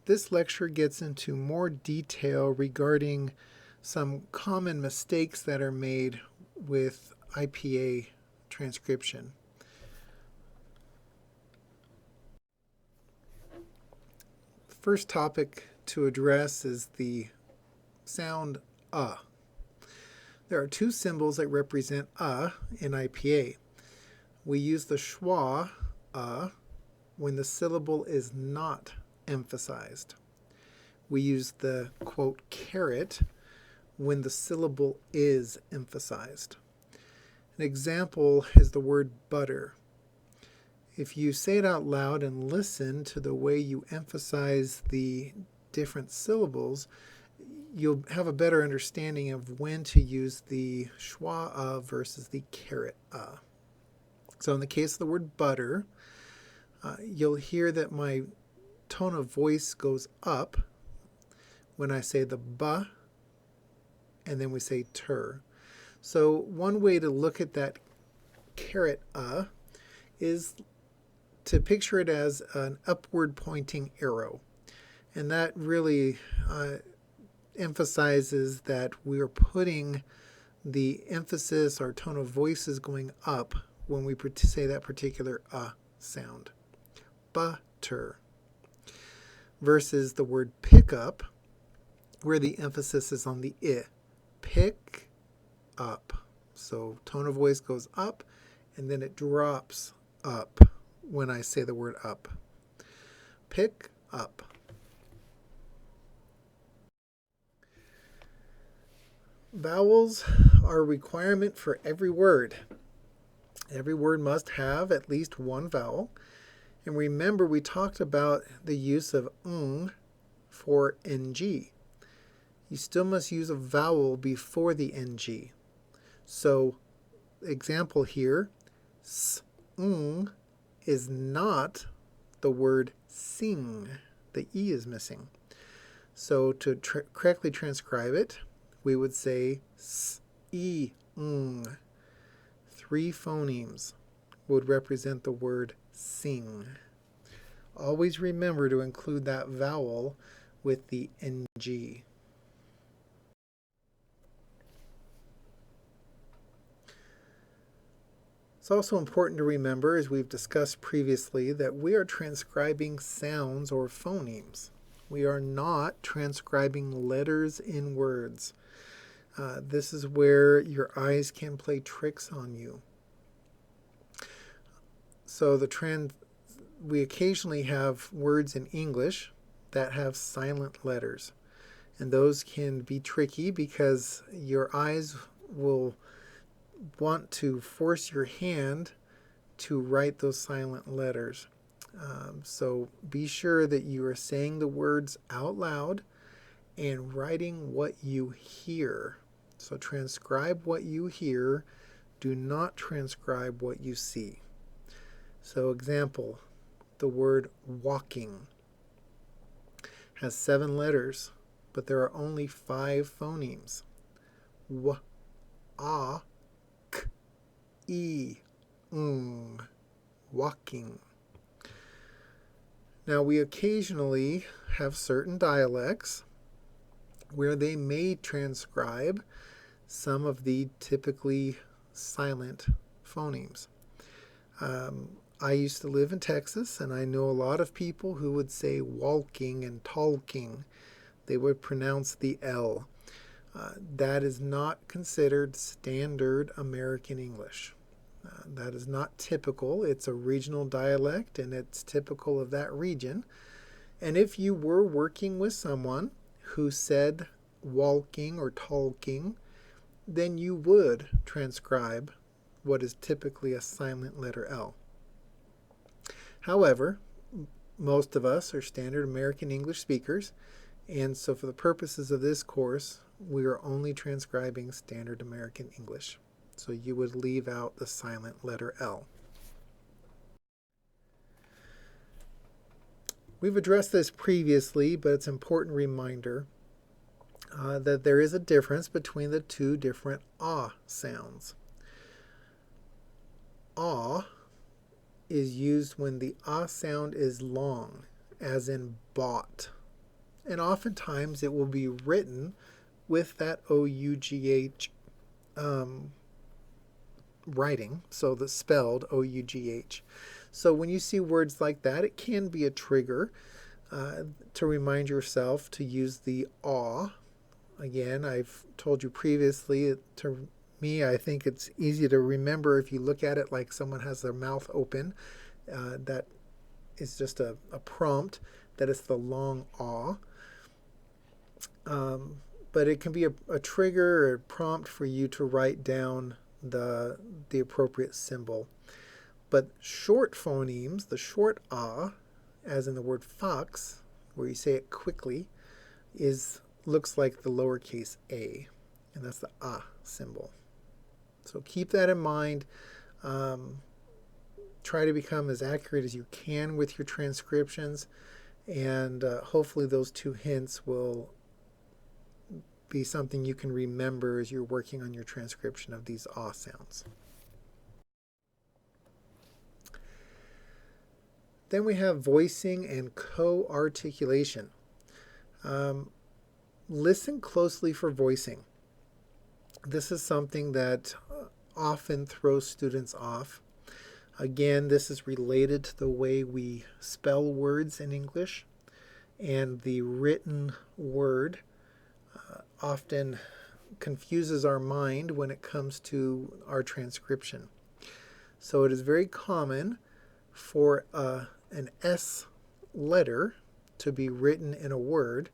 this lecture gets into more detail regarding some common mistakes that are made with IPA transcription. The first topic to address is the sound There are two symbols that represent in IPA. We use the schwa when the syllable is not emphasized. We use the, quote, caret when the syllable is emphasized. An example is the word butter. If you say it out loud and listen to the way you emphasize the different syllables, you'll have a better understanding of when to use the schwa versus the caret . So in the case of the word butter, you'll hear that my tone of voice goes up when I say the b, and then we say ter. So one way to look at that caret is to picture it as an upward pointing arrow. And that really emphasizes that we're putting the emphasis, our tone of voice is going up when we say that particular sound. Butter. Versus the word pick up, where the emphasis is on the I. Pick up. So tone of voice goes up, and then it drops up when I say the word up. Pick up. Vowels are a requirement for every word. Every word must have at least one vowel. And remember, we talked about the use of ng for ng. You still must use a vowel before the ng. So, example here, s-ng is not the word sing. The E is missing. So to correctly transcribe it, we would say s-e-ng. 3 phonemes would represent the word sing. Always remember to include that vowel with the ng. It's also important to remember, as we've discussed previously, that we are transcribing sounds or phonemes. We are not transcribing letters in words. This is where your eyes can play tricks on you. So we occasionally have words in English that have silent letters. And those can be tricky because your eyes will want to force your hand to write those silent letters. So be sure that you are saying the words out loud and writing what you hear. So transcribe what you hear. Do not transcribe what you see. So example, the word walking has 7 letters, but there are only 5 phonemes. W, A, K, E, ng, walking. Now we occasionally have certain dialects where they may transcribe some of the typically silent phonemes. I used to live in Texas, and I know a lot of people who would say walking and talking. They would pronounce the L. That is not considered standard American English. That is not typical. It's a regional dialect, and it's typical of that region. And if you were working with someone who said walking or talking, then you would transcribe what is typically a silent letter L. However, most of us are standard American English speakers, and so for the purposes of this course, we are only transcribing standard American English. So you would leave out the silent letter L. We've addressed this previously, but it's an important reminder that there is a difference between the two different sounds. Is used when the sound is long, as in bought and oftentimes it will be written with that OUGH writing, so the spelled OUGH. So when you see words like that, it can be a trigger to remind yourself to use the aw. Again, I've told you previously, to me, I think it's easy to remember if you look at it like someone has their mouth open. That is just a prompt that it's the long aw. But it can be a trigger or a prompt for you to write down the appropriate symbol. But short phonemes, the short ah, as in the word fox, where you say it quickly, looks like the lowercase a, and that's the ah symbol. So keep that in mind. Try to become as accurate as you can with your transcriptions, and hopefully those 2 hints will be something you can remember as you're working on your transcription of these ah sounds. Then we have voicing and co-articulation. Listen closely for voicing. This is something that often throws students off. Again, this is related to the way we spell words in English, and the written word often confuses our mind when it comes to our transcription. So it is very common for an S letter to be written in a word,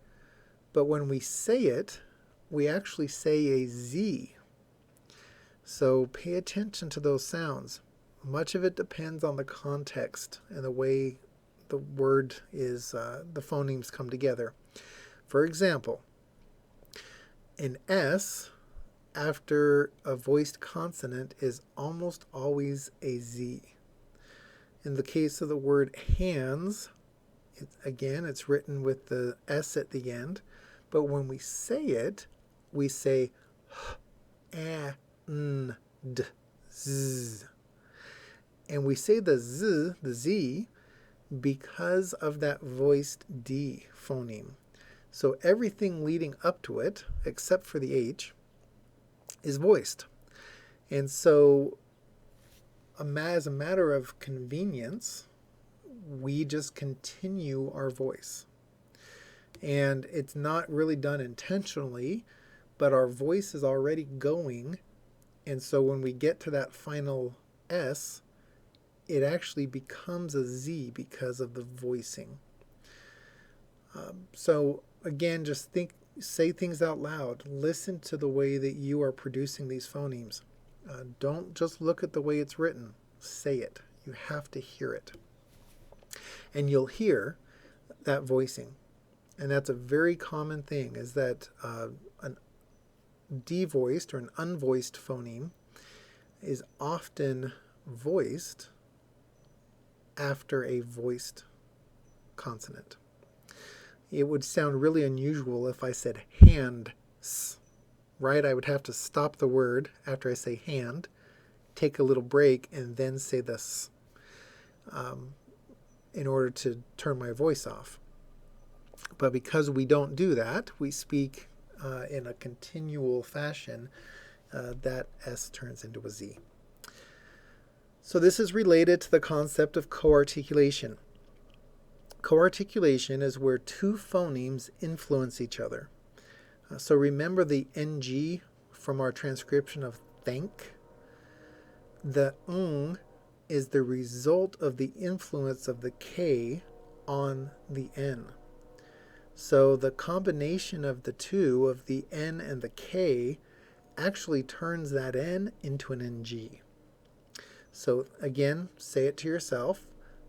but when we say it, we actually say a Z. So pay attention to those sounds. Much of it depends on the context and the way the word is, the phonemes come together. For example, an S after a voiced consonant is almost always a Z. In the case of the word hands, it's written with the S at the end, but when we say it, we say h, a, n, d, z. And we say the Z, because of that voiced D phoneme. So everything leading up to it, except for the H, is voiced. And so as a matter of convenience, we just continue our voice. And it's not really done intentionally, but our voice is already going. And so when we get to that final S, it actually becomes a Z because of the voicing. So again, just say things out loud. Listen to the way that you are producing these phonemes. Don't just look at the way it's written. Say it. You have to hear it. And you'll hear that voicing. And that's a very common thing, is that an devoiced or an unvoiced phoneme is often voiced after a voiced consonant. It would sound really unusual if I said hands, right? I would have to stop the word after I say hand, take a little break, and then say the s in order to turn my voice off. But because we don't do that, we speak in a continual fashion, that S turns into a Z. So this is related to the concept of coarticulation. Coarticulation is where 2 phonemes influence each other. So remember the NG from our transcription of thank? The ng is the result of the influence of the K on the N. So the combination of the 2, of the N and the K, actually turns that N into an NG. So again, say it to yourself.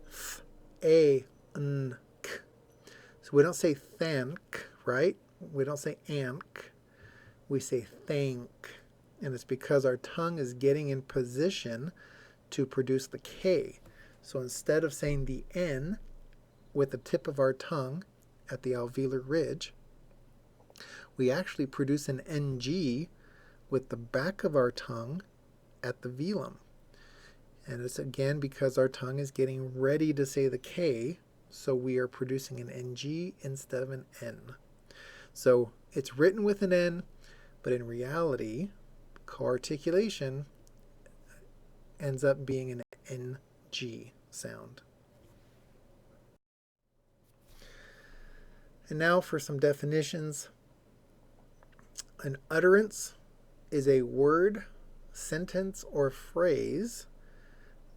Th, a, n, k. So we don't say thank, right? We don't say ank. We say thank. And it's because our tongue is getting in position to produce the K. So instead of saying the N with the tip of our tongue at the alveolar ridge, we actually produce an NG with the back of our tongue at the velum. And it's again because our tongue is getting ready to say the K, so we are producing an NG instead of an N. So it's written with an N, but in reality, CoArticulation ends up being an NG sound. And now for some definitions. An utterance is a word, sentence, or phrase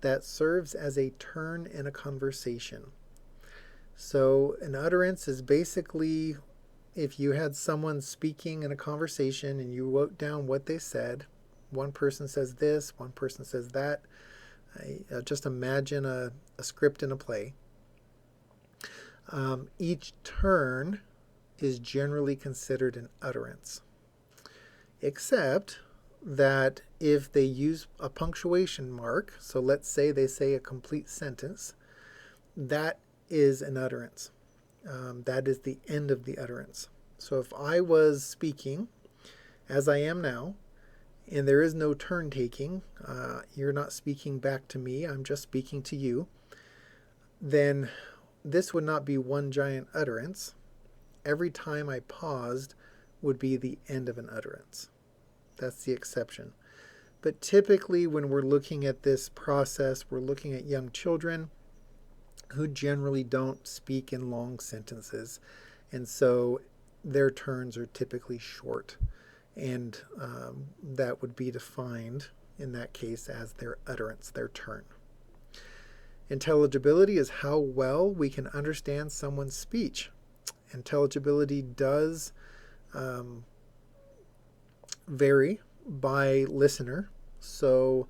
that serves as a turn in a conversation. So an utterance is basically if you had someone speaking in a conversation and you wrote down what they said. One person says this, one person says that. Just imagine a script in a play. Each turn is generally considered an utterance, except that if they use a punctuation mark, so let's say they say a complete sentence, that is an utterance. That is the end of the utterance. So if I was speaking, as I am now, and there is no turn taking, you're not speaking back to me, I'm just speaking to you, then this would not be one giant utterance. Every time I paused would be the end of an utterance. That's the exception. But typically when we're looking at this process, we're looking at young children who generally don't speak in long sentences. And so their turns are typically short. And that would be defined in that case as their utterance, their turn. Intelligibility is how well we can understand someone's speech. Intelligibility does vary by listener. So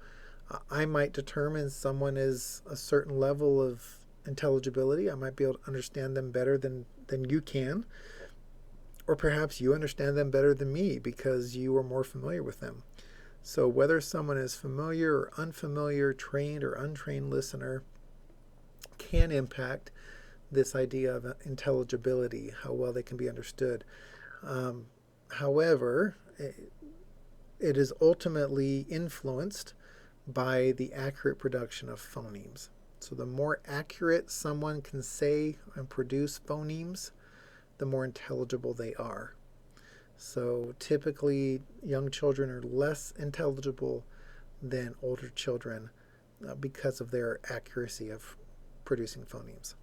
I might determine someone is a certain level of intelligibility. I might be able to understand them better than you can. Or perhaps you understand them better than me because you are more familiar with them. So whether someone is familiar or unfamiliar, trained or untrained listener, can impact this idea of intelligibility, how well they can be understood. However, it is ultimately influenced by the accurate production of phonemes. So the more accurate someone can say and produce phonemes, the more intelligible they are. So typically, young children are less intelligible than older children because of their accuracy of producing phonemes.